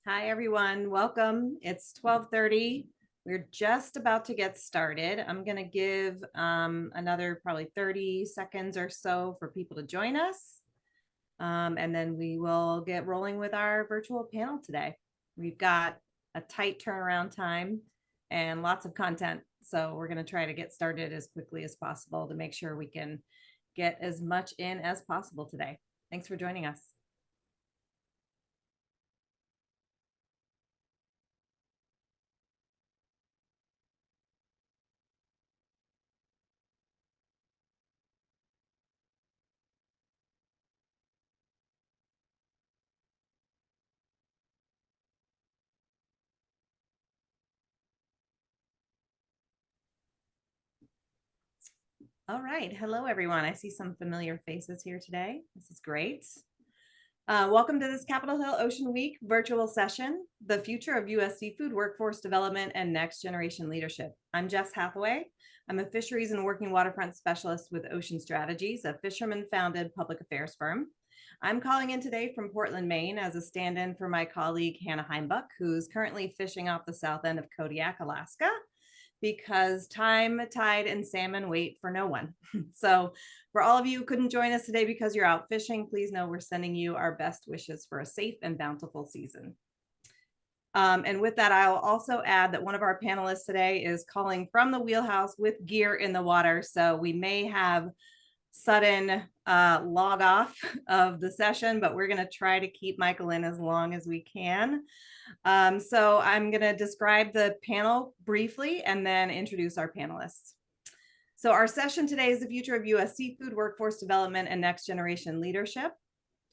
Hi, everyone. Welcome. It's 12:30. We're just about to get started. I'm going to give another probably 30 seconds or so for people to join us. And then we will get rolling with our virtual panel today. We've got a tight turnaround time and lots of content. So we're going to try to get started as quickly as possible to make sure we can get as much in as possible today. Thanks for joining us. All right. Hello, everyone. I see some familiar faces here today. This is great. Welcome to this Capitol Hill Ocean Week virtual session, The Future of U.S. Seafood Workforce Development and Next Generation Leadership. I'm Jess Hathaway. I'm a fisheries and working waterfront specialist with Ocean Strategies, a fisherman-founded public affairs firm. I'm calling in today from Portland, Maine as a stand-in for my colleague, Hannah Heimbuck, who's currently fishing off the south end of Kodiak, Alaska, because time, tide, and salmon wait for no one. So for all of you who couldn't join us today because you're out fishing, please know we're sending you our best wishes for a safe and bountiful season. And with that, I'll also add that one of our panelists today is calling from the wheelhouse with gear in the water. So we may have sudden log off of the session, but we're going to try to keep Michael in as long as we can. So I'm going to describe the panel briefly and then introduce our panelists. So our session today is the future of U.S. seafood workforce development and next generation leadership.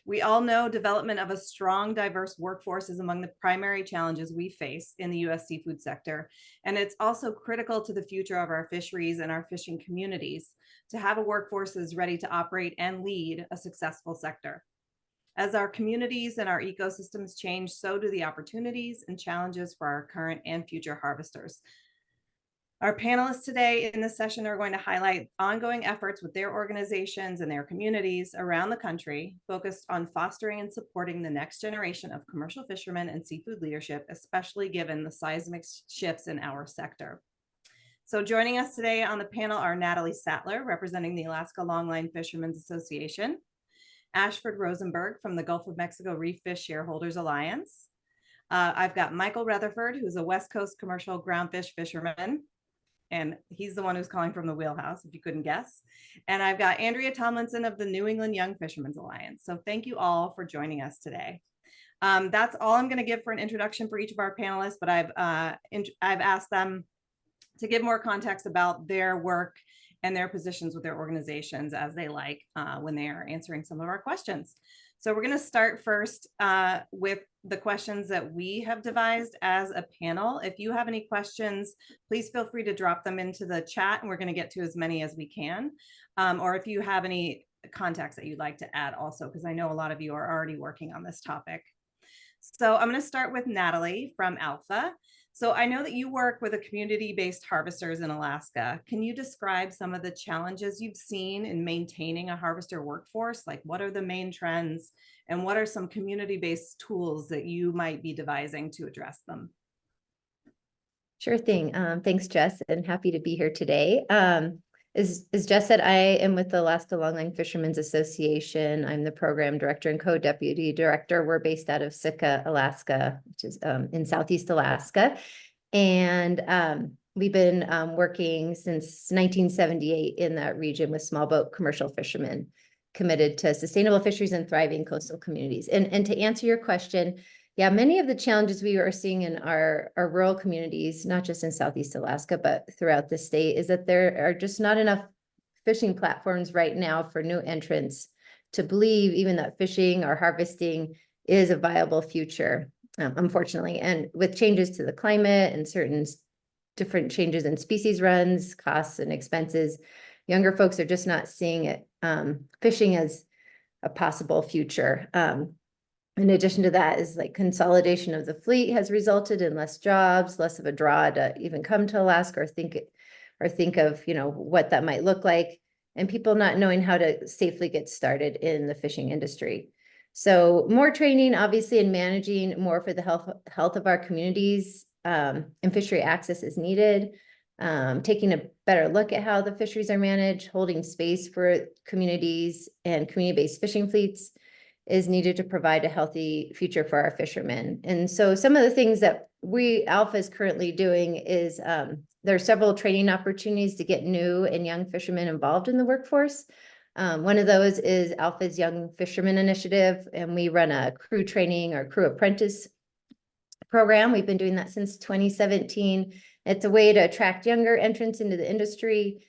We all know development of a strong, diverse workforce is among the primary challenges we face in the U.S. seafood sector. And it's also critical to the future of our fisheries and our fishing communities to have a workforce that is ready to operate and lead a successful sector. As our communities and our ecosystems change, so do the opportunities and challenges for our current and future harvesters. Our panelists today in this session are going to highlight ongoing efforts with their organizations and their communities around the country focused on fostering and supporting the next generation of commercial fishermen and seafood leadership, especially given the seismic shifts in our sector. So joining us today on the panel are Natalie Sattler, representing the Alaska Longline Fishermen's Association, Ashford Rosenberg from the Gulf of Mexico Reef Fish Shareholders Alliance. I've got Michael Rutherford, who's a West Coast commercial groundfish fisherman, and he's the one who's calling from the wheelhouse, if you couldn't guess. And I've got Andrea Tomlinson of the New England Young Fishermen's Alliance. So thank you all for joining us today. That's all I'm going to give for an introduction for each of our panelists, but I've asked them to give more context about their work and their positions with their organizations as they like when they are answering some of our questions. So we're going to start first with the questions that we have devised as a panel. If you have any questions, please feel free to drop them into the chat and we're going to get to as many as we can. Or if you have any contacts that you'd like to add also, because I know a lot of you are already working on this topic. So I'm going to start with Natalie from Alpha. So I know that you work with a community-based harvesters in Alaska. Can you describe some of the challenges you've seen in maintaining a harvester workforce? Like what are the main trends and what are some community-based tools that you might be devising to address them? Sure thing. Thanks, Jess, and happy to be here today. As Jess said, I am with the Alaska Longline Fishermen's Association. I'm the program director and co-deputy director. We're based out of Sitka, Alaska, which is in Southeast Alaska. And we've been working since 1978 in that region with small boat commercial fishermen committed to sustainable fisheries and thriving coastal communities. And to answer your question, yeah, many of the challenges we are seeing in our rural communities, not just in Southeast Alaska, but throughout the state, is that there are just not enough fishing platforms right now for new entrants to believe even that fishing or harvesting is a viable future, unfortunately. And with changes to the climate and certain different changes in species runs, costs, and expenses, younger folks are just not seeing it, fishing as a possible future. In addition to that is like consolidation of the fleet has resulted in less jobs, less of a draw to even come to Alaska or think of, what that might look like, and people not knowing how to safely get started in the fishing industry. So more training, obviously, in managing more for the health of our communities, and fishery access is needed. Taking a better look at how the fisheries are managed, holding space for communities and community-based fishing fleets is needed to provide a healthy future for our fishermen. And so some of the things that Alpha is currently doing is there are several training opportunities to get new and young fishermen involved in the workforce. One of those is Alpha's Young Fisherman Initiative, and we run a crew training or crew apprentice program. We've been doing that since 2017. It's a way to attract younger entrants into the industry.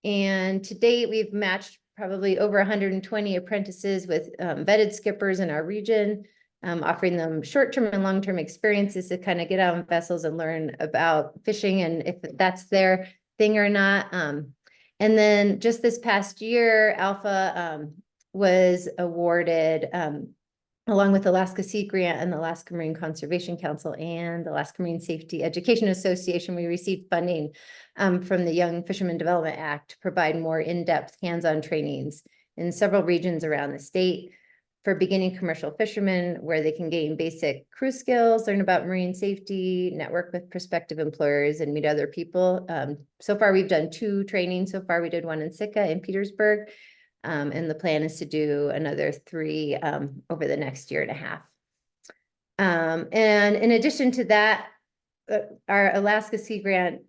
And to date, we've matched probably over 120 apprentices with vetted skippers in our region, offering them short-term and long-term experiences to kind of get out on vessels and learn about fishing and if that's their thing or not. And then just this past year, Alpha was awarded, along with the Alaska Sea Grant and the Alaska Marine Conservation Council and the Alaska Marine Safety Education Association, we received funding from the Young Fisherman Development Act to provide more in-depth hands-on trainings in several regions around the state for beginning commercial fishermen, where they can gain basic crew skills, learn about marine safety, network with prospective employers, and meet other people. So far, we've done 2 trainings. So far, we did one in Sitka in Petersburg. And the plan is to do another 3 over the next year and a half. And in addition to that, our Alaska Sea Grant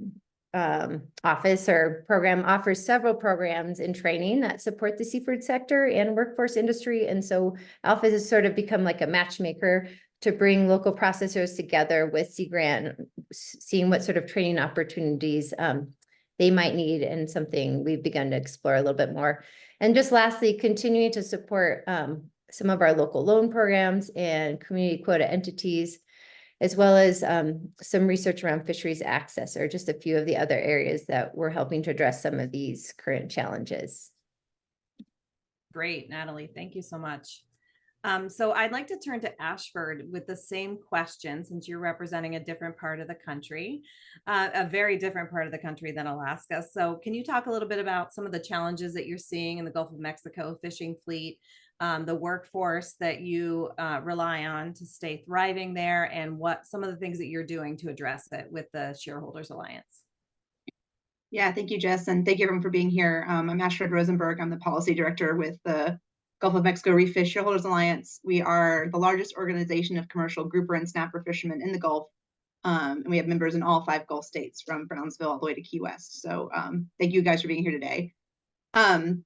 office or program offers several programs in training that support the seafood sector and workforce industry. And so Alpha has sort of become like a matchmaker to bring local processors together with Sea Grant, seeing what sort of training opportunities they might need, and something we've begun to explore a little bit more. And just lastly, continuing to support some of our local loan programs and community quota entities, as well as some research around fisheries access, or just a few of the other areas that we're helping to address some of these current challenges. Great, Natalie. Thank you so much. So I'd like to turn to Ashford with the same question, since you're representing a different part of the country, a very different part of the country than Alaska. So can you talk a little bit about some of the challenges that you're seeing in the Gulf of Mexico fishing fleet, the workforce that you rely on to stay thriving there, and what some of the things that you're doing to address it with the Shareholders Alliance? Yeah, thank you, Jess, and thank you everyone for being here. I'm Ashford Rosenberg. I'm the policy director with the Gulf of Mexico Reef Fish Shareholders Alliance. We are the largest organization of commercial grouper and snapper fishermen in the Gulf, and we have members in all 5 Gulf states, from Brownsville all the way to Key West. So thank you guys for being here today.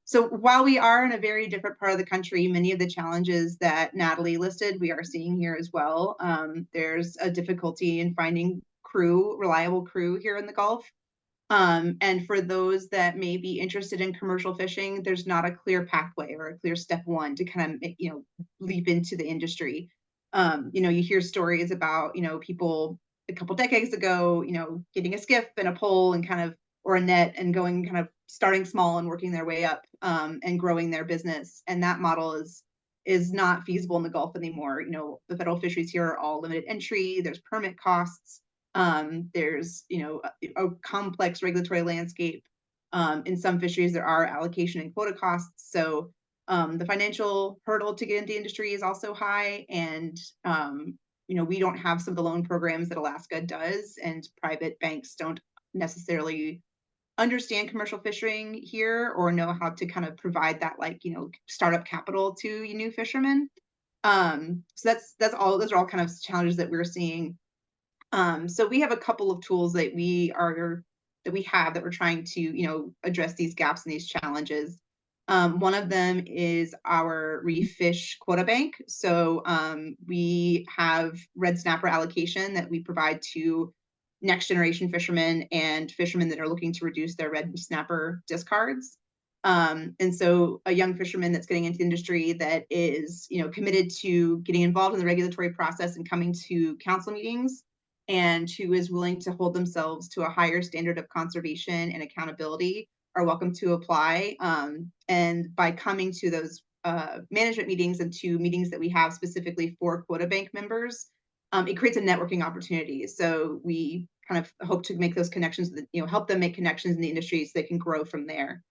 So while we are in a very different part of the country, many of the challenges that Natalie listed, we are seeing here as well. There's a difficulty in finding reliable crew here in the Gulf. And for those that may be interested in commercial fishing, there's not a clear pathway or a clear step one to kind of, leap into the industry. You hear stories about, people a couple decades ago, getting a skiff and a pole and kind of, or a net, and going kind of starting small and working their way up, and growing their business. And that model is not feasible in the Gulf anymore. The federal fisheries here are all limited entry. There's permit costs. There's a complex regulatory landscape. In some fisheries there are allocation and quota costs, so the financial hurdle to get into the industry is also high. And we don't have some of the loan programs that Alaska does, and private banks don't necessarily understand commercial fishing here or know how to kind of provide that startup capital to new fishermen. So those are all kind of challenges that we're seeing. So we have a couple of tools that we're trying to address these gaps and these challenges. One of them is our Reef Fish Quota Bank. So we have red snapper allocation that we provide to next generation fishermen and fishermen that are looking to reduce their red snapper discards. And so a young fisherman that's getting into the industry that is committed to getting involved in the regulatory process and coming to council meetings, and who is willing to hold themselves to a higher standard of conservation and accountability, are welcome to apply. And by coming to those management meetings and to meetings that we have specifically for quota bank members, it creates a networking opportunity. So we kind of hope to make those connections, help them make connections in the industry so they can grow from there.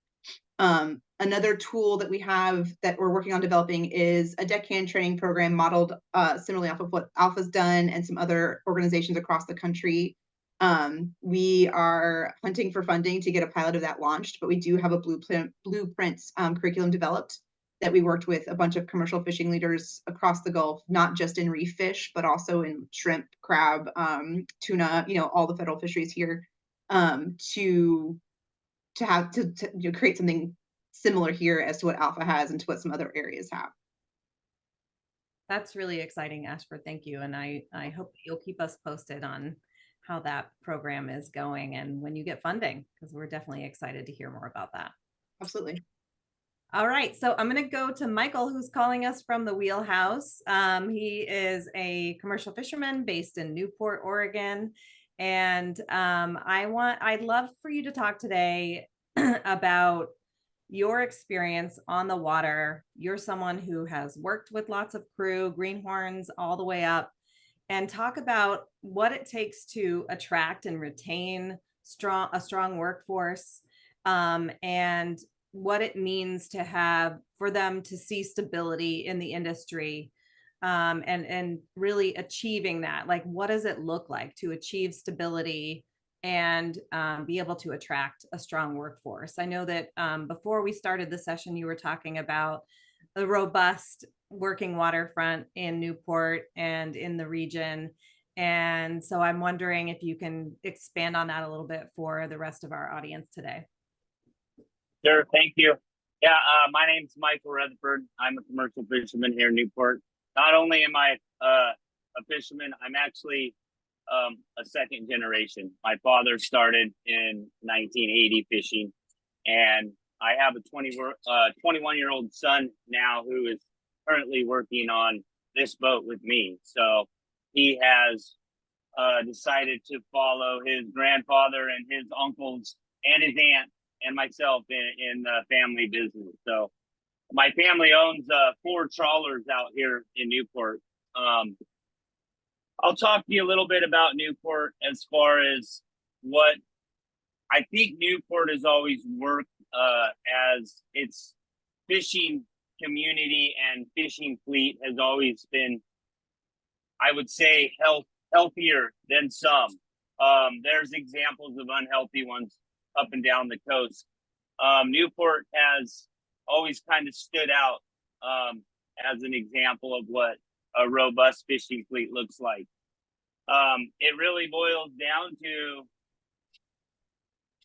Another tool that we have that we're working on developing is a deckhand training program modeled similarly off of what Alpha's done and some other organizations across the country. We are hunting for funding to get a pilot of that launched, but we do have a blueprint curriculum developed that we worked with a bunch of commercial fishing leaders across the Gulf, not just in reef fish, but also in shrimp, crab, tuna, all the federal fisheries here, to create something similar here as to what Alpha has and to what some other areas have. That's really exciting, Ashford. Thank you. And I hope you'll keep us posted on how that program is going and when you get funding, because we're definitely excited to hear more about that. Absolutely. All right, so I'm going to go to Michael, who's calling us from the Wheelhouse. He is a commercial fisherman based in Newport, Oregon. And I'd love for you to talk today about your experience on the water. You're someone who has worked with lots of crew, greenhorns all the way up, and talk about what it takes to attract and retain a strong workforce, and what it means to have for them to see stability in the industry, and really achieving that. Like, what does it look like to achieve stability and be able to attract a strong workforce? I know that before we started the session, you were talking about the robust working waterfront in Newport and in the region. And so I'm wondering if you can expand on that a little bit for the rest of our audience today. Sure, thank you. Yeah, my name's Michael Rutherford. I'm a commercial fisherman here in Newport. Not only am I a fisherman, I'm actually a second generation. My father started in 1980 fishing, and I have a 21-year-old son now who is currently working on this boat with me. So he has decided to follow his grandfather and his uncles and his aunt and myself in the family business. So my family owns 4 trawlers out here in Newport. I'll talk to you a little bit about Newport as far as what I think Newport has always worked as its fishing community and fishing fleet has always been, I would say, healthier than some. There's examples of unhealthy ones up and down the coast. Newport has always kind of stood out as an example of what a robust fishing fleet looks like. It really boils down to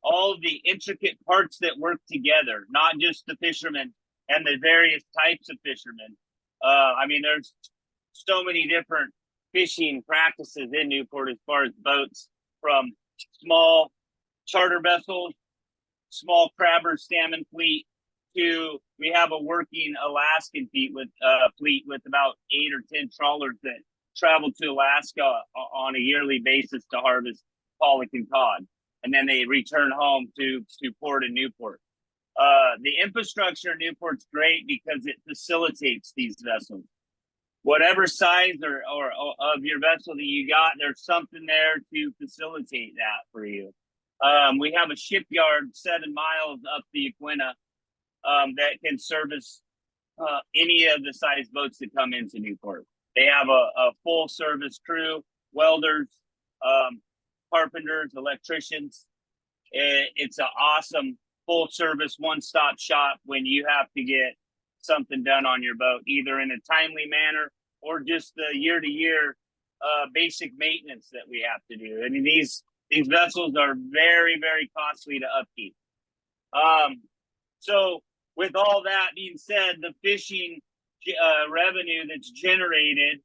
all of the intricate parts that work together, not just the fishermen and the various types of fishermen. I mean, there's so many different fishing practices in Newport as far as boats, from small charter vessels, small crabber salmon fleet, to we have a working Alaskan fleet with about 8 or 10 trawlers that travel to Alaska on a yearly basis to harvest pollock and cod, and then they return home to port in Newport. The infrastructure in Newport's great because it facilitates these vessels. Whatever size or of your vessel that you got, there's something there to facilitate that for you. We have a shipyard 7 miles up the Aquina that can service any of the size boats that come into Newport. They have a full service crew, welders, carpenters, electricians. It's an awesome full service one-stop shop when you have to get something done on your boat, either in a timely manner or just the year-to-year basic maintenance that we have to do. I mean, these vessels are very, very costly to upkeep. So with all that being said, the fishing revenue that's generated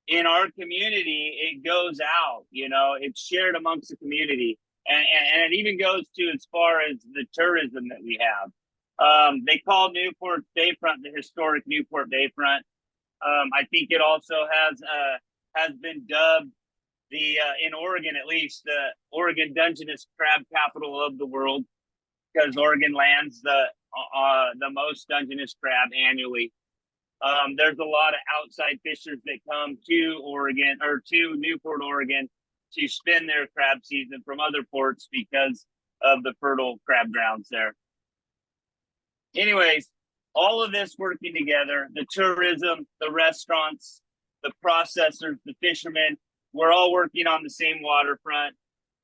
in our community, it goes out, it's shared amongst the community. And it even goes to as far as the tourism that we have. They call Newport Bayfront the historic Newport Bayfront. I think it also has been dubbed in Oregon, at least, the Oregon Dungeness crab capital of the world, because Oregon lands the most Dungeness crab annually. There's a lot of outside fishers that come to Oregon or to Newport, Oregon, to spend their crab season from other ports because of the fertile crab grounds there. anyways, all of this working together, the tourism, the restaurants, the processors, the fishermen, we're all working on the same waterfront.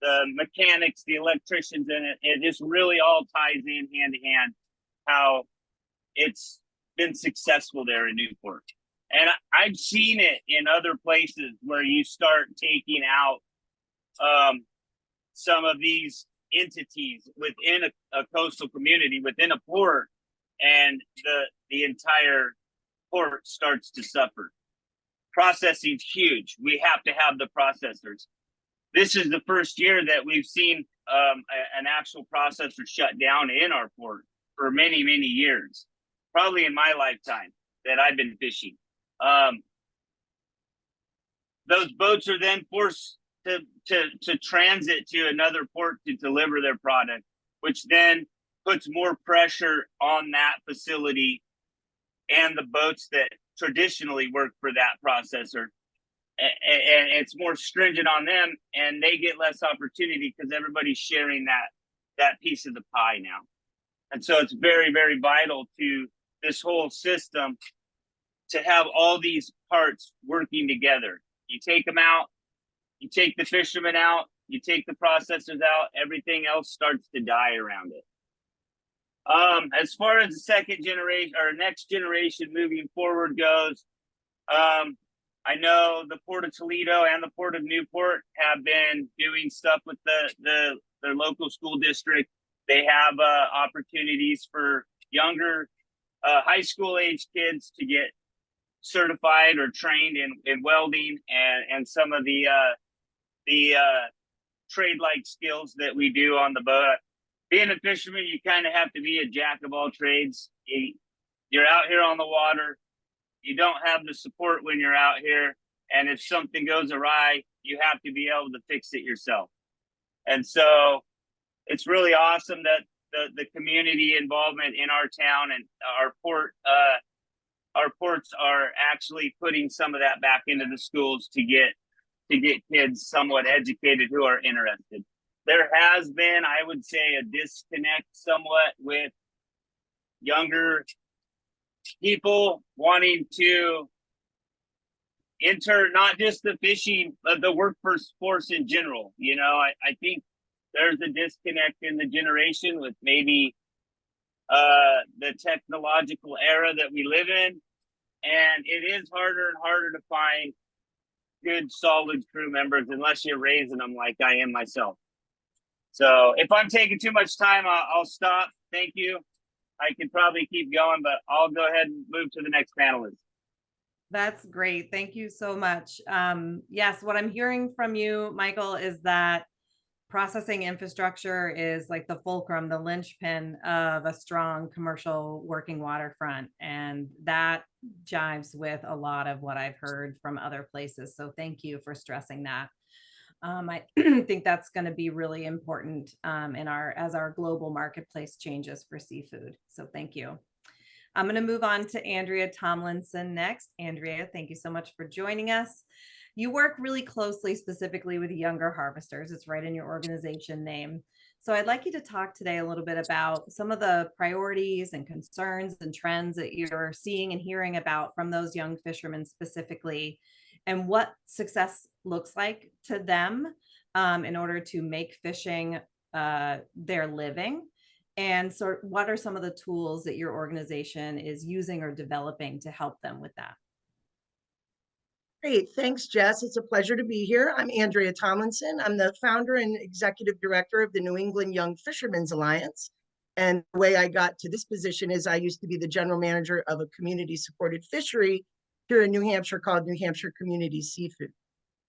The mechanics, the electricians in it, it just really all ties in hand to hand how it's been successful there in Newport. And I've seen it in other places where you start taking out some of these entities within a coastal community, within a port, and the entire port starts to suffer. Processing's huge. We have to have the processors. This is the first year that we've seen an actual processor shut down in our port for many, many years, probably in my lifetime that I've been fishing. Those boats are then forced to transit to another port to deliver their product, which then puts more pressure on that facility and the boats that traditionally work for that processor. And it's more stringent on them, and they get less opportunity because everybody's sharing that piece of the pie now. And so it's very, very vital to this whole system to have all these parts working together. You take them out, you take the fishermen out, you take the processors out, everything else starts to die around it. As far as the second generation or next generation moving forward goes, I know the Port of Toledo and the Port of Newport have been doing stuff with their local school district. They have opportunities for younger high school age kids to get certified or trained in welding and some of the trade-like skills that we do on the boat. Being a fisherman, you kind of have to be a jack of all trades. You're out here on the water. You don't have the support when you're out here. And if something goes awry, you have to be able to fix it yourself. And so it's really awesome that the community involvement in our town and our ports are actually putting some of that back into the schools to get kids somewhat educated who are interested. There has been, I would say, a disconnect somewhat with younger people wanting to enter not just the fishing, but the workforce in general. You know, I think there's a disconnect in the generation with maybe the technological era that we live in. And it is harder and harder to find good, solid crew members unless you're raising them like I am myself. So if I'm taking too much time, I'll stop. Thank you. I could probably keep going, but I'll go ahead and move to the next panelist. That's great. Thank you so much. Yes, what I'm hearing from you, Michael, is that processing infrastructure is like the fulcrum, the linchpin of a strong commercial working waterfront. And that jives with a lot of what I've heard from other places. So thank you for stressing that. I think that's going to be really important as our global marketplace changes for seafood. So thank you. I'm going to move on to Andrea Tomlinson next. Andrea, thank you so much for joining us. You work really closely, specifically with younger harvesters. It's right in your organization name. So I'd like you to talk today a little bit about some of the priorities and concerns and trends that you're seeing and hearing about from those young fishermen specifically, and what success looks like to them in order to make fishing their living. And so what are some of the tools that your organization is using or developing to help them with that? Great. Thanks, Jess. It's a pleasure to be here. I'm Andrea Tomlinson. I'm the founder and executive director of the New England Young Fishermen's Alliance. And the way I got to this position is I used to be the general manager of a community-supported fishery here in New Hampshire called New Hampshire Community Seafood.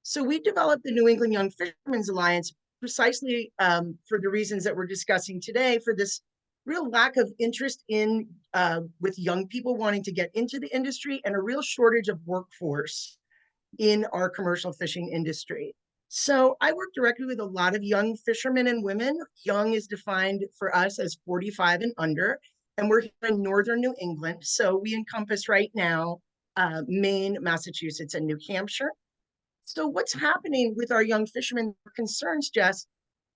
So we developed the New England Young Fishermen's Alliance precisely for the reasons that we're discussing today, for this real lack of interest in with young people wanting to get into the industry and a real shortage of workforce in our commercial fishing industry. So I work directly with a lot of young fishermen and women. Young is defined for us as 45 and under, and we're here in northern New England. So we encompass right now Maine, Massachusetts, and New Hampshire. So what's happening with our young fishermen concerns, Jess,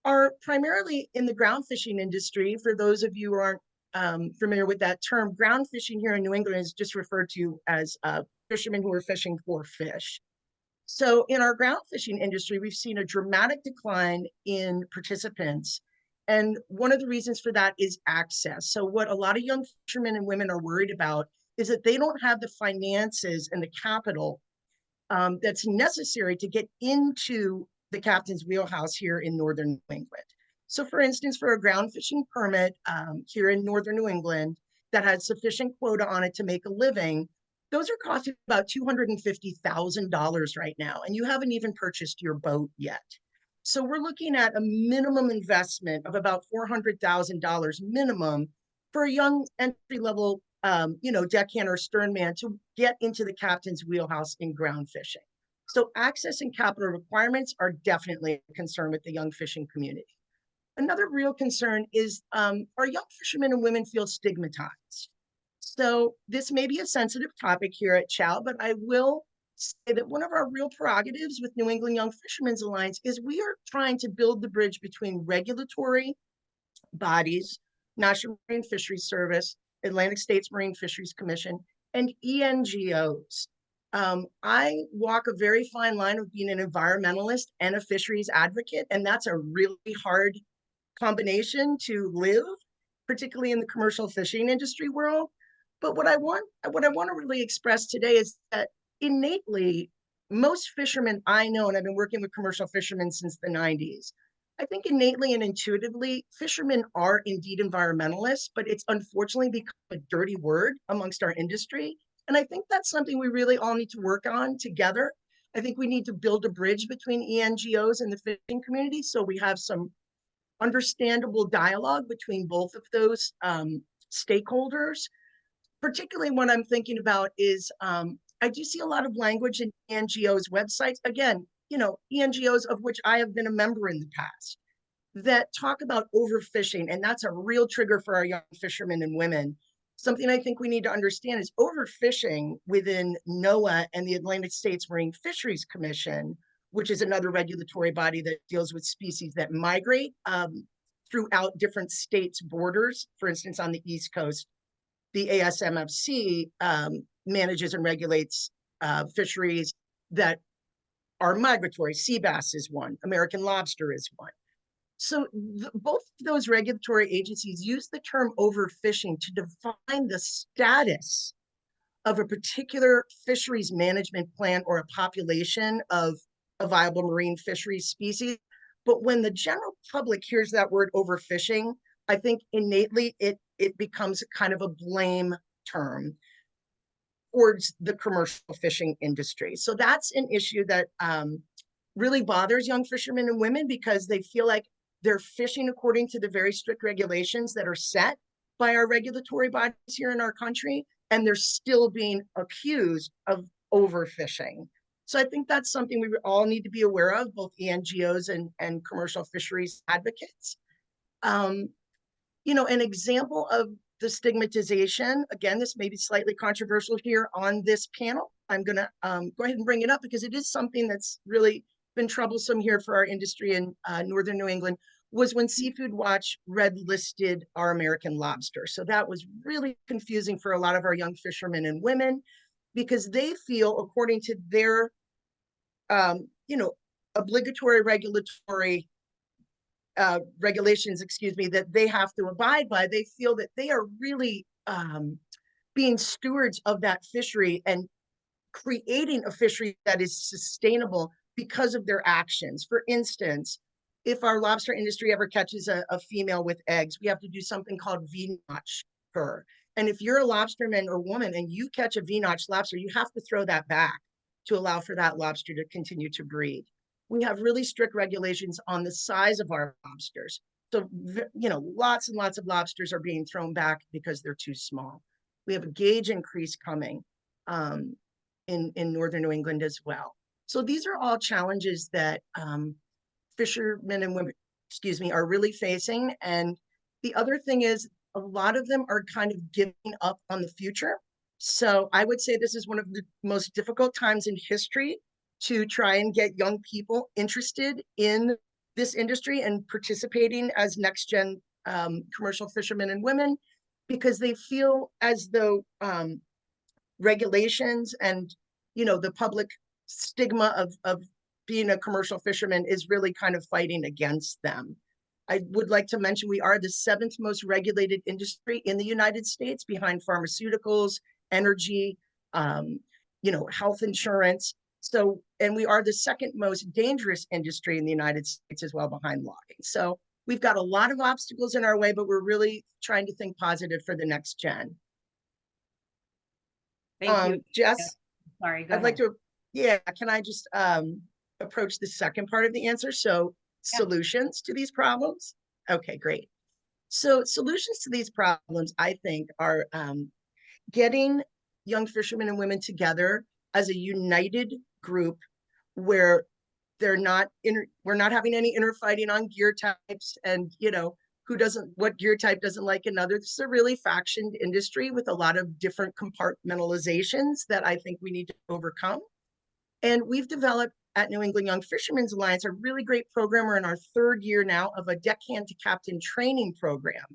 are primarily in the ground fishing industry. For those of you who aren't familiar with that term, ground fishing here in New England is just referred to as fishermen who are fishing for fish. So in our ground fishing industry, we've seen a dramatic decline in participants. And one of the reasons for that is access. So what a lot of young fishermen and women are worried about is that they don't have the finances and the capital that's necessary to get into the captain's wheelhouse here in Northern New England. So for instance, for a ground fishing permit here in Northern New England that has sufficient quota on it to make a living, those are costing about $250,000 right now, and you haven't even purchased your boat yet. So we're looking at a minimum investment of about $400,000 minimum for a young entry-level, deckhand or sternman to get into the captain's wheelhouse in ground fishing. So access and capital requirements are definitely a concern with the young fishing community. Another real concern is our young fishermen and women feel stigmatized. So this may be a sensitive topic here at CHOW, but I will say that one of our real prerogatives with New England Young Fishermen's Alliance is we are trying to build the bridge between regulatory bodies, National Marine Fisheries Service, Atlantic States Marine Fisheries Commission, and ENGOs. I walk a very fine line of being an environmentalist and a fisheries advocate, and that's a really hard combination to live, particularly in the commercial fishing industry world. But what I want to really express today is that innately, most fishermen I know, and I've been working with commercial fishermen since the 90s, I think innately and intuitively, fishermen are indeed environmentalists, but it's unfortunately become a dirty word amongst our industry. And I think that's something we really all need to work on together. I think we need to build a bridge between ENGOs and the fishing community so we have some understandable dialogue between both of those stakeholders. Particularly what I'm thinking about is I do see a lot of language in ENGOs websites. Again, ENGOs of which I have been a member in the past that talk about overfishing. And that's a real trigger for our young fishermen and women. Something I think we need to understand is overfishing within NOAA and the Atlantic States Marine Fisheries Commission, which is another regulatory body that deals with species that migrate throughout different states' borders. For instance, on the East Coast, the ASMFC manages and regulates fisheries that are migratory. Sea bass is one, American lobster is one. So both of those regulatory agencies use the term overfishing to define the status of a particular fisheries management plan or a population of a viable marine fisheries species. But when the general public hears that word overfishing, I think innately it becomes kind of a blame term towards the commercial fishing industry. So that's an issue that really bothers young fishermen and women because they feel like they're fishing according to the very strict regulations that are set by our regulatory bodies here in our country, and they're still being accused of overfishing. So I think that's something we all need to be aware of, both ENGOs and commercial fisheries advocates. An example of the stigmatization, again, this may be slightly controversial here on this panel. I'm going to go ahead and bring it up because it is something that's really been troublesome here for our industry in Northern New England, was when Seafood Watch red listed our American lobster. So that was really confusing for a lot of our young fishermen and women because they feel, according to their, obligatory regulatory regulations, that they have to abide by, they feel that they are really being stewards of that fishery and creating a fishery that is sustainable because of their actions. For instance, if our lobster industry ever catches a female with eggs, we have to do something called V-notch her. And if you're a lobsterman or woman and you catch a V-notch lobster, you have to throw that back to allow for that lobster to continue to breed. We have really strict regulations on the size of our lobsters. So, lots and lots of lobsters are being thrown back because they're too small. We have a gauge increase coming in Northern New England as well. So these are all challenges that fishermen and women, are really facing. And the other thing is a lot of them are kind of giving up on the future. So I would say this is one of the most difficult times in history to try and get young people interested in this industry and participating as next gen commercial fishermen and women. because they feel as though regulations and, you know, the public stigma of being a commercial fisherman is really kind of fighting against them. I would like to mention we are the 7th most regulated industry in the United States, behind pharmaceuticals, energy, you know, health insurance. So, and we are the 2nd most dangerous industry in the United States as well, behind logging. So we've got a lot of obstacles in our way, but we're really trying to think positive for the next gen. Thank you. Jess, Sorry, go I'd like ahead. to, yeah, can I just approach the second part of the answer? So Yeah. solutions to these problems. Okay, great. So solutions to these problems, I think, are getting young fishermen and women together as a united group where we're not having any inner fighting on gear types and, you know, what gear type doesn't like another. This is a really factioned industry with a lot of different compartmentalizations that I think we need to overcome. And we've developed at New England Young Fishermen's Alliance a really great program. We're in our 3rd year now of a deckhand to captain training program.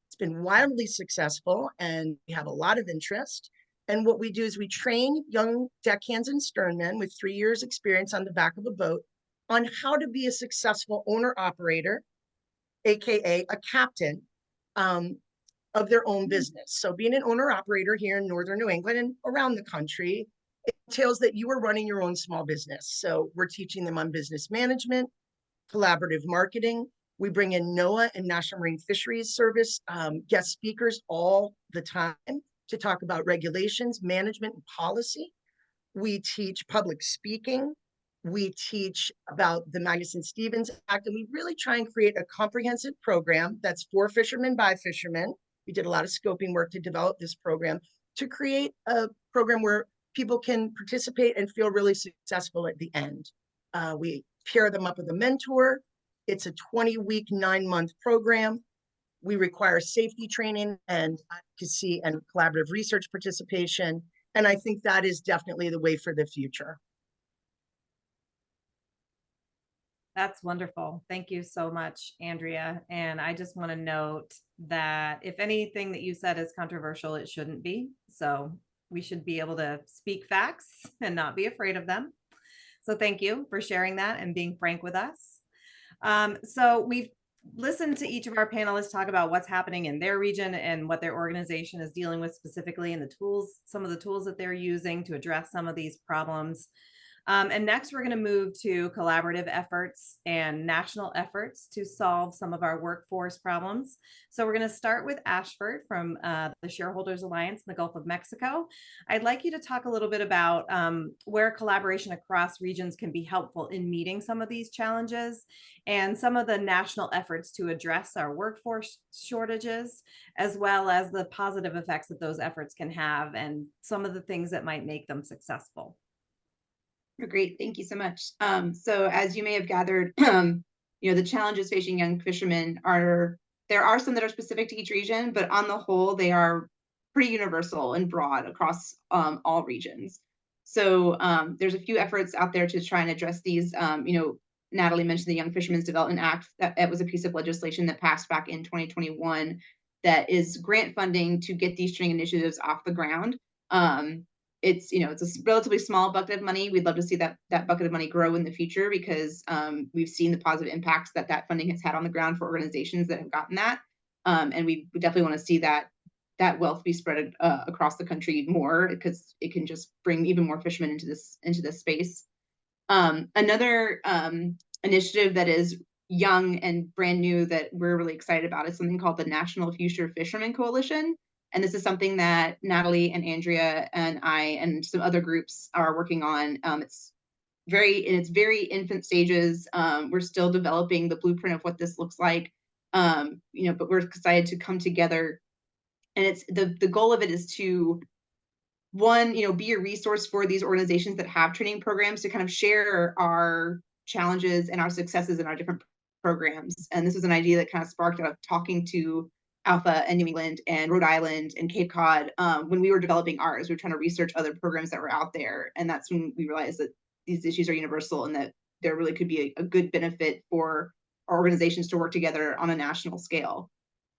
It's been wildly successful and we have a lot of interest. And what we do is we train young deckhands and sternmen with 3 years experience on the back of a boat on how to be a successful owner-operator, AKA a captain, of their own business. So being an owner-operator here in Northern New England and around the country, it entails that you are running your own small business. So we're teaching them on business management, collaborative marketing. We bring in NOAA and National Marine Fisheries Service guest speakers all the time to talk about regulations, management, and policy. We teach public speaking. We teach about the Magnuson-Stevens Act, and we really try and create a comprehensive program that's for fishermen by fishermen. We did a lot of scoping work to develop this program to create a program where people can participate and feel really successful at the end. We pair them up with a mentor. It's a 20-week, 9-month program. We require safety training and advocacy and collaborative research participation. And I think that is definitely the way for the future. That's wonderful. Thank you so much, Andrea. And I just want to note that if anything that you said is controversial, it shouldn't be. So we should be able to speak facts and not be afraid of them. So thank you for sharing that and being frank with us. So we've listened to each of our panelists talk about what's happening in their region and what their organization is dealing with specifically, and the tools, some of the tools that they're using to address some of these problems. And next, we're going to move to collaborative efforts and national efforts to solve some of our workforce problems. So we're going to start with Ashford from the Shareholders Alliance in the Gulf of Mexico. I'd like you to talk a little bit about where collaboration across regions can be helpful in meeting some of these challenges and some of the national efforts to address our workforce shortages, as well as the positive effects that those efforts can have and some of the things that might make them successful. Great, thank you so much. So as you may have gathered, the challenges facing young fishermen there are some that are specific to each region, but on the whole, they are pretty universal and broad across all regions. So there's a few efforts out there to try and address these. Natalie mentioned the Young Fishermen's Development Act. That was a piece of legislation that passed back in 2021 that is grant funding to get these training initiatives off the ground. It's a relatively small bucket of money. We'd love to see that bucket of money grow in the future because we've seen the positive impacts that funding has had on the ground for organizations that have gotten that. And we definitely want to see that wealth be spread across the country more, because it can just bring even more fishermen into this space. Another initiative that is young and brand new that we're really excited about is something called the National Future Fishermen Coalition. And this is something that Natalie and Andrea and I and some other groups are working on. It's in its very infant stages. We're still developing the blueprint of what this looks like. But we're excited to come together. And it's the goal of it is to, one, be a resource for these organizations that have training programs to kind of share our challenges and our successes in our different programs. And this was an idea that kind of sparked out of talking to Alpha and New England and Rhode Island and Cape Cod. When we were developing ours, we were trying to research other programs that were out there. And that's when we realized that these issues are universal and that there really could be a good benefit for our organizations to work together on a national scale.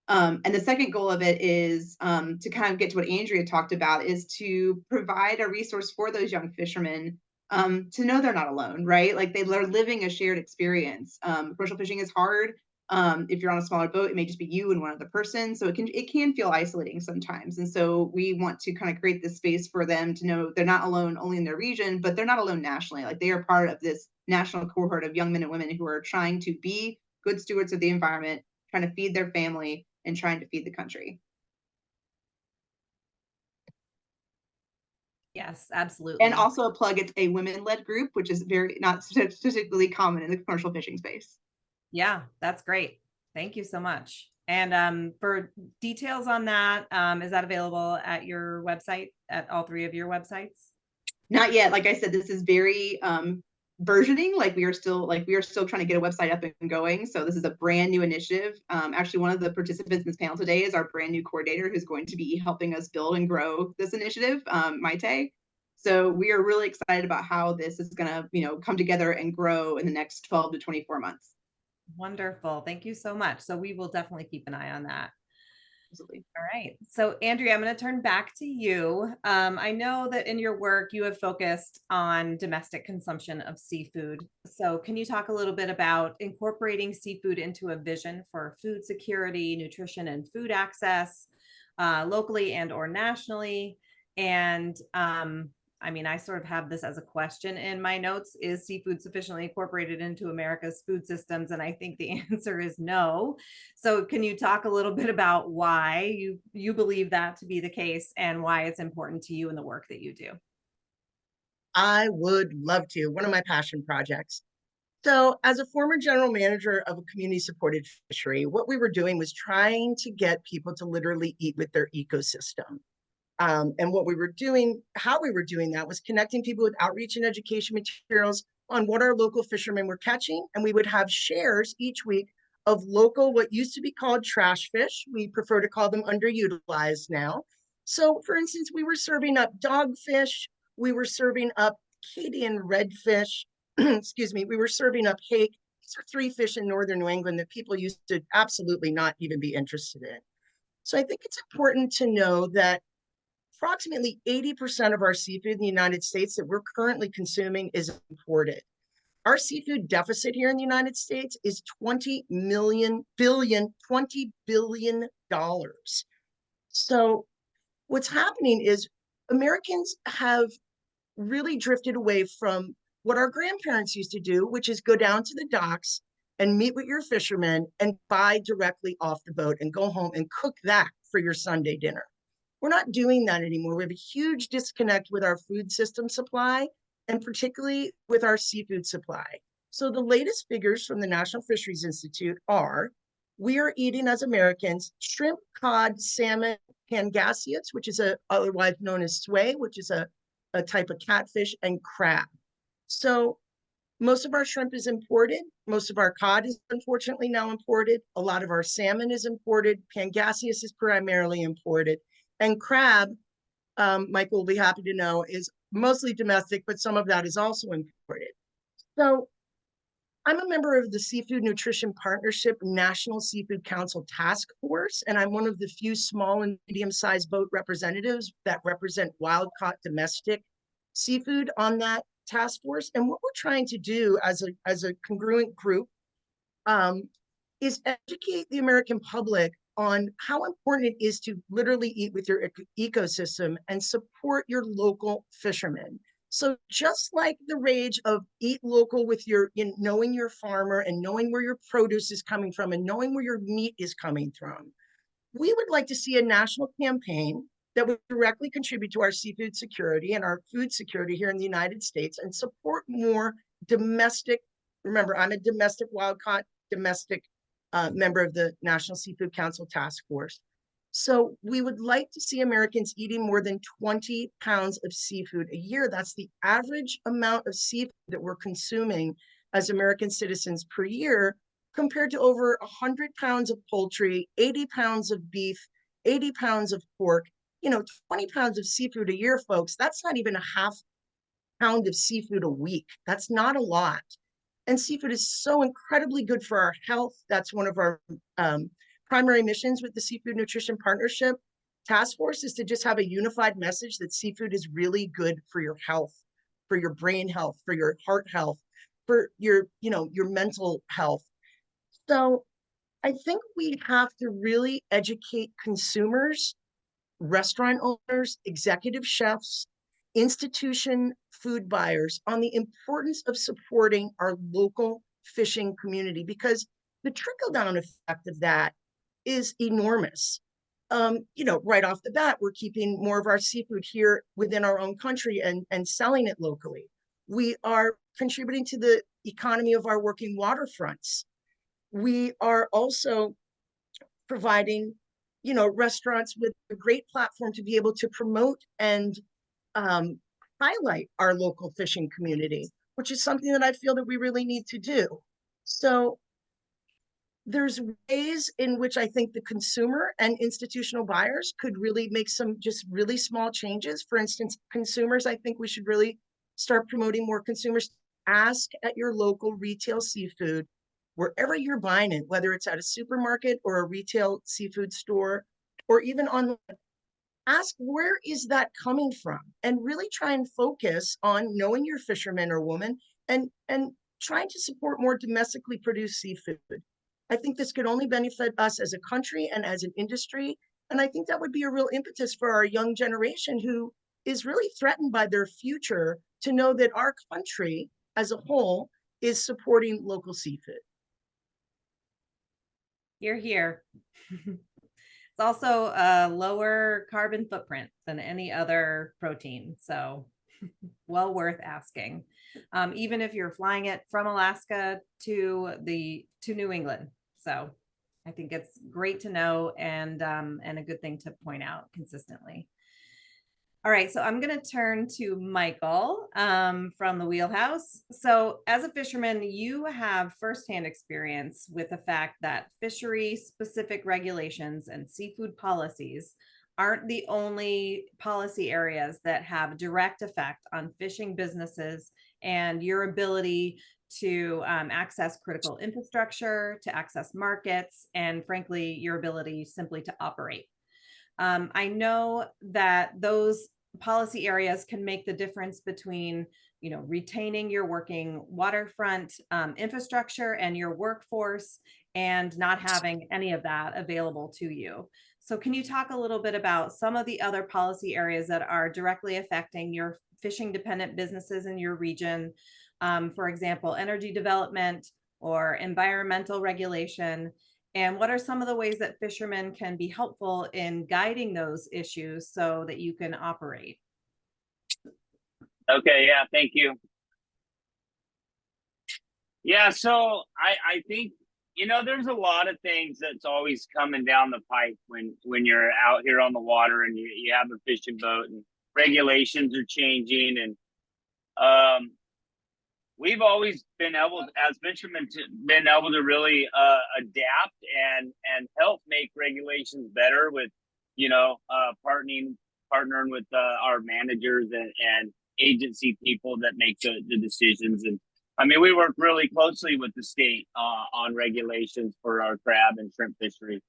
And the second goal of it is to kind of get to what Andrea talked about, is to provide a resource for those young fishermen to know they're not alone, right? Like they're living a shared experience. Commercial fishing is hard. If you're on a smaller boat, it may just be you and one other person. So it can feel isolating sometimes. And so we want to kind of create this space for them to know they're not alone only in their region, but they're not alone nationally. Like they are part of this national cohort of young men and women who are trying to be good stewards of the environment, trying to feed their family, and trying to feed the country. Yes, absolutely. And also a plug, it's a women-led group, which is very not statistically common in the commercial fishing space. Yeah, that's great. Thank you so much. And for details on that, is that available at your website, at all three of your websites? Not yet. Like I said, this is very versioning. Like we are still trying to get a website up and going. So this is a brand new initiative. Actually, one of the participants in this panel today is our brand new coordinator who's going to be helping us build and grow this initiative, Maite. So we are really excited about how this is going to, come together and grow in the next 12 to 24 months. Wonderful. Thank you so much. So we will definitely keep an eye on that. Absolutely. All right. So Andrea, I'm going to turn back to you. I know that in your work, you have focused on domestic consumption of seafood. So can you talk a little bit about incorporating seafood into a vision for food security, nutrition, and food access locally and or nationally? And I sort of have this as a question in my notes. Is seafood sufficiently incorporated into America's food systems? And I think the answer is no. So can you talk a little bit about why you believe that to be the case and why it's important to you in the work that you do? I would love to. One of my passion projects. So as a former general manager of a community supported fishery, what we were doing was trying to get people to literally eat with their ecosystem. And what we were doing, how we were doing that was connecting people with outreach and education materials on what our local fishermen were catching. And we would have shares each week of local, what used to be called trash fish. We prefer to call them underutilized now. So for instance, we were serving up dogfish. We were serving up Acadian redfish. Excuse me. We were serving up hake. These are three fish in northern New England that people used to absolutely not even be interested in. So I think it's important to know that approximately 80% of our seafood in the United States that we're currently consuming is imported. Our seafood deficit here in the United States is $20 billion. So what's happening is Americans have really drifted away from what our grandparents used to do, which is go down to the docks and meet with your fishermen and buy directly off the boat and go home and cook that for your Sunday dinner. We're not doing that anymore. We have a huge disconnect with our food system supply and particularly with our seafood supply. So the latest figures from the National Fisheries Institute are, we are eating as Americans shrimp, cod, salmon, pangasius, which is otherwise known as sway, which is a type of catfish, and crab. So most of our shrimp is imported. Most of our cod is unfortunately now imported. A lot of our salmon is imported. Pangasius is primarily imported. And crab, Michael will be happy to know, is mostly domestic, but some of that is also imported. So I'm a member of the Seafood Nutrition Partnership National Seafood Council Task Force, and I'm one of the few small and medium-sized boat representatives that represent wild-caught domestic seafood on that task force. And what we're trying to do as a congruent group is educate the American public on how important it is to literally eat with your ecosystem and support your local fishermen. So just like the rage of eat local with knowing your farmer and knowing where your produce is coming from and knowing where your meat is coming from, we would like to see a national campaign that would directly contribute to our seafood security and our food security here in the United States and support more domestic. Remember, I'm a domestic wild-caught, domestic member of the National Seafood Council Task Force. So we would like to see Americans eating more than 20 pounds of seafood a year. That's the average amount of seafood that we're consuming as American citizens per year, compared to over 100 pounds of poultry, 80 pounds of beef, 80 pounds of pork, 20 pounds of seafood a year, folks. That's not even a half pound of seafood a week. That's not a lot. And seafood is so incredibly good for our health. That's one of our primary missions with the Seafood Nutrition Partnership Task Force is to just have a unified message that seafood is really good for your health, for your brain health, for your heart health, for your, your mental health. So I think we have to really educate consumers, restaurant owners, executive chefs, institution food buyers on the importance of supporting our local fishing community, because the trickle down effect of that is enormous. Right off the bat, we're keeping more of our seafood here within our own country and selling it locally. We are contributing to the economy of our working waterfronts. We are also providing, restaurants with a great platform to be able to promote and highlight our local fishing community, which is something that I feel that we really need to do. So there's ways in which I think the consumer and institutional buyers could really make some just really small changes. For instance, consumers, I think we should really start promoting more consumers. Ask at your local retail seafood, wherever you're buying it, whether it's at a supermarket or a retail seafood store, or even online. Ask, where is that coming from? And really try and focus on knowing your fisherman or woman and trying to support more domestically produced seafood. I think this could only benefit us as a country and as an industry. And I think that would be a real impetus for our young generation who is really threatened by their future to know that our country as a whole is supporting local seafood. You're here. It's also a lower carbon footprint than any other protein. So well worth asking. Even if you're flying it from Alaska to New England. So I think it's great to know and a good thing to point out consistently. All right, so I'm going to turn to Michael from the Wheelhouse. So as a fisherman, you have firsthand experience with the fact that fishery-specific regulations and seafood policies aren't the only policy areas that have direct effect on fishing businesses and your ability to access critical infrastructure, to access markets, and frankly, your ability simply to operate. I know that those policy areas can make the difference between, retaining your working waterfront infrastructure and your workforce and not having any of that available to you. So can you talk a little bit about some of the other policy areas that are directly affecting your fishing dependent businesses in your region? For example, energy development or environmental regulation. And what are some of the ways that fishermen can be helpful in guiding those issues so that you can operate? Okay, yeah, thank you. Yeah, so I think, there's a lot of things that's always coming down the pipe when you're out here on the water and you have a fishing boat, and regulations are changing, and we've always been able, as fishermen, to really adapt and help make regulations better with, partnering with our managers and agency people that make the decisions. And I mean, we work really closely with the state on regulations for our crab and shrimp fishery.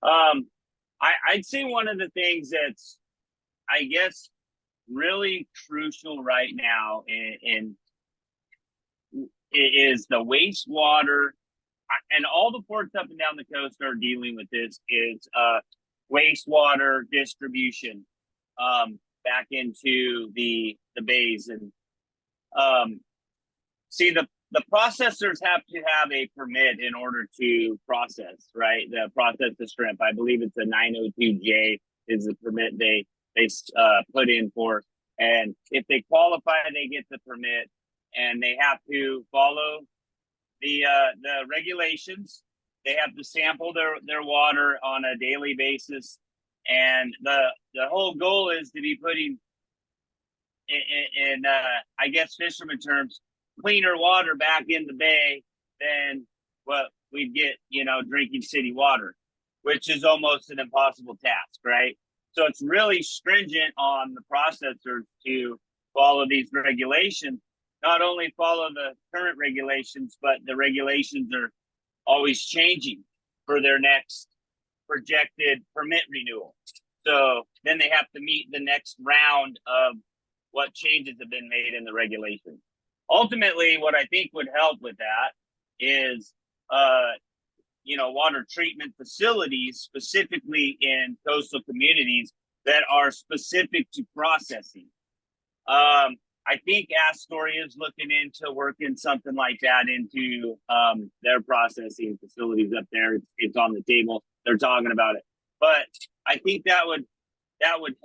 I'd say one of the things that's, I guess, really crucial right now is the wastewater, and all the ports up and down the coast are dealing with this, is wastewater distribution back into the bays. And see, the processors have to have a permit in order to process, right? The process the shrimp. I believe it's a 902J is the permit they put in for. And if they qualify, they get the permit, and they have to follow the regulations. They have to sample their water on a daily basis, and the whole goal is to be putting in I guess fisherman terms, cleaner water back in the bay than what we'd get, drinking city water, which is almost an impossible task, right? So it's really stringent on the processors to follow these regulations. Not only follow the current regulations, but the regulations are always changing for their next projected permit renewal. So then they have to meet the next round of what changes have been made in the regulation. Ultimately, what I think would help with that is, water treatment facilities, specifically in coastal communities that are specific to processing. I think Astoria is looking into working something like that into their processing facilities up there. It's on the table. They're talking about it, but I think that would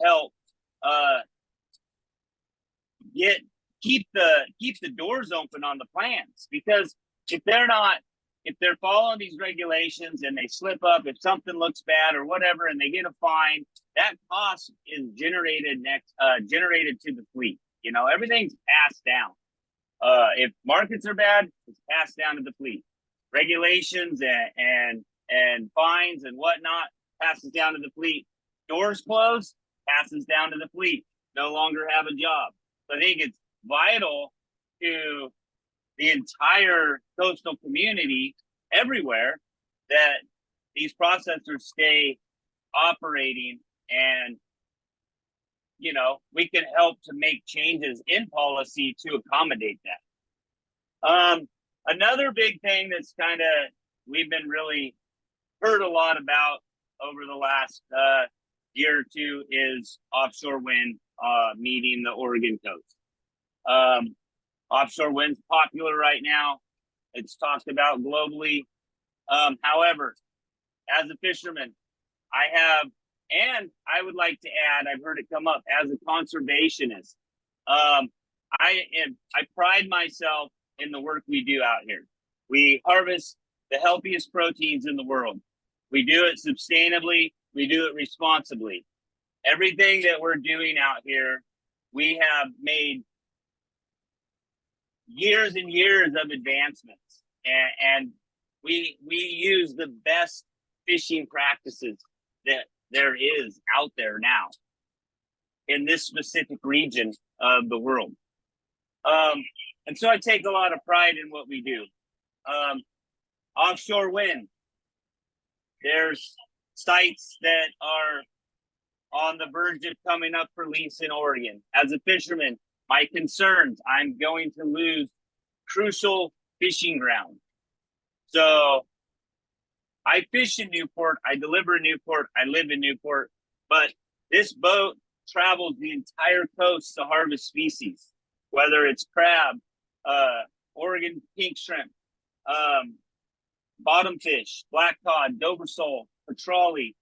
help keep the doors open on the plants, because if they're following these regulations and they slip up, if something looks bad or whatever, and they get a fine, that cost is generated to the fleet. Everything's passed down. If markets are bad, it's passed down to the fleet. Regulations and fines and whatnot passes down to the fleet. Doors closed, passes down to the fleet. No longer have a job. So I think it's vital to the entire coastal community everywhere that these processors stay operating, and we can help to make changes in policy to accommodate that. Another big thing that's we've been really heard a lot about over the last year or two is offshore wind meeting the Oregon coast. Offshore wind's popular right now. It's talked about globally. However, as a fisherman, and I would like to add, I've heard it come up, as a conservationist, I pride myself in the work we do out here. We harvest the healthiest proteins in the world. We do it sustainably. We do it responsibly. Everything that we're doing out here, we have made years and years of advancements, and we use the best fishing practices that there is out there now in this specific region of the world. And so I take a lot of pride in what we do. Offshore wind, there's sites that are on the verge of coming up for lease in Oregon. As a fisherman, my concerns, I'm going to lose crucial fishing ground. So I fish in Newport, I deliver in Newport, I live in Newport, but this boat travels the entire coast to harvest species, whether it's crab, Oregon pink shrimp, bottom fish, black cod, Dover sole, petrale.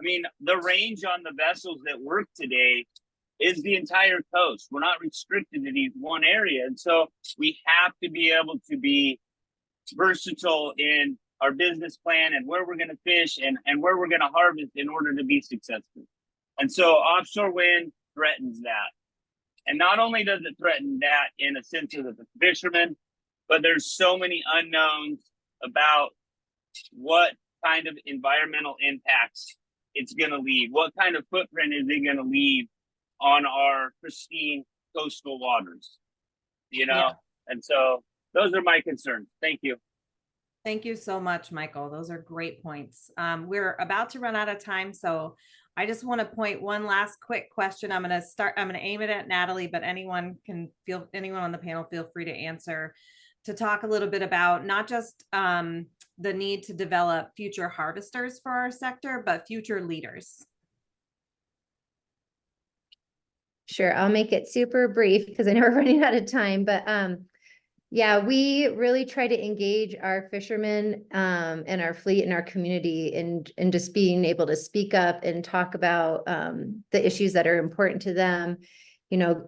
I mean, the range on the vessels that work today is the entire coast. We're not restricted to these one area. And so we have to be able to be versatile in our business plan and where we're going to fish and where we're going to harvest in order to be successful. And so offshore wind threatens that. And not only does it threaten that in a sense of the fishermen, but there's so many unknowns about what kind of environmental impacts it's going to leave. What kind of footprint is it going to leave on our pristine coastal waters? Yeah. And so those are my concerns. Thank you. Thank you so much, Michael. Those are great points. We're about to run out of time, so I just want to point one last quick question. I'm going to aim it at Natalie, but anyone on the panel, feel free to answer, to talk a little bit about not just the need to develop future harvesters for our sector, but future leaders. Sure, I'll make it super brief because I know we're running out of time, but yeah, we really try to engage our fishermen and our fleet and our community in just being able to speak up and talk about the issues that are important to them,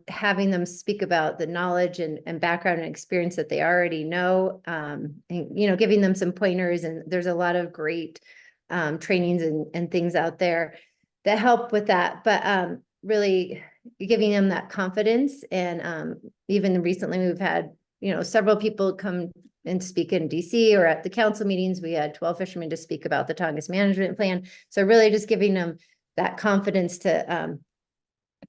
having them speak about the knowledge and background and experience that they already know, and, giving them some pointers. And there's a lot of great trainings and things out there that help with that. But really giving them that confidence. And even recently we've had several people come and speak in DC or at the council meetings. We had 12 fishermen to speak about the Tongass management plan. So really just giving them that confidence to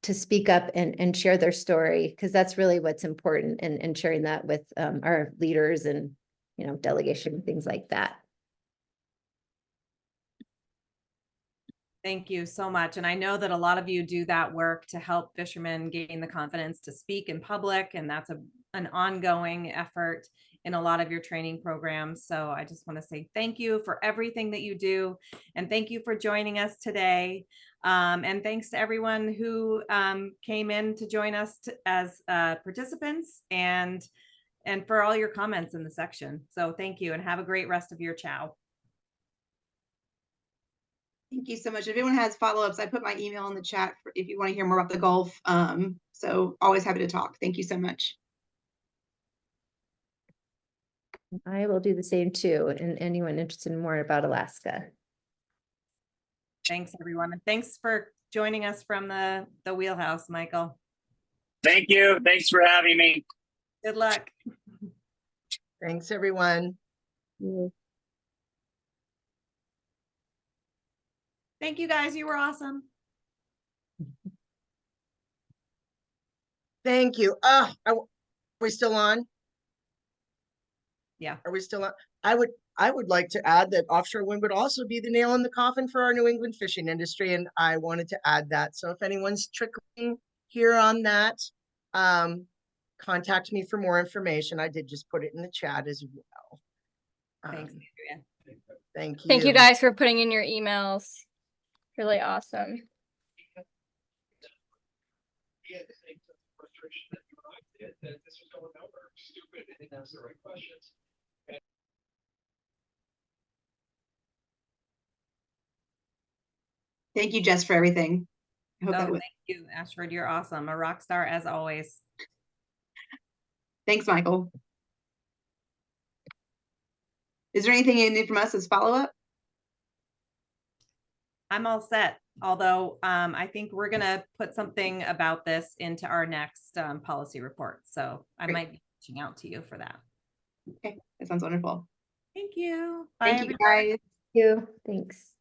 speak up and share their story, because that's really what's important, and sharing that with our leaders and, delegation, things like that. Thank you so much. And I know that a lot of you do that work to help fishermen gain the confidence to speak in public. And that's an ongoing effort in a lot of your training programs. So I just want to say thank you for everything that you do. And thank you for joining us today. And thanks to everyone who came in to join us as participants and for all your comments in the section. So thank you and have a great rest of your chow. Thank you so much. If anyone has follow-ups, I put my email in the chat if you want to hear more about the Gulf. So always happy to talk. Thank you so much. I will do the same too. And anyone interested in more about Alaska. Thanks, everyone. And thanks for joining us from the wheelhouse, Michael. Thank you. Thanks for having me. Good luck. Thanks, everyone. Thank you, guys. You were awesome. Thank you. Are we still on? Yeah. Are we still on? I would like to add that offshore wind would also be the nail in the coffin for our New England fishing industry, and I wanted to add that. So if anyone's trickling here on that, contact me for more information. I did just put it in the chat as well. Thanks, Andrea. Thank you. Thank you guys for putting in your emails. Really awesome. Thank you, Jess, for everything. I hope Oh, that was. thank you, Ashford. You're awesome. A rock star as always. Thanks, Michael. Is there anything you need from us as follow-up? I'm all set. Although I think we're going to put something about this into our next policy report. So I Great. might be reaching out to you for that. Okay, that sounds wonderful. Thank you. Bye, Thank you, everybody. guys. Thank you. Thanks.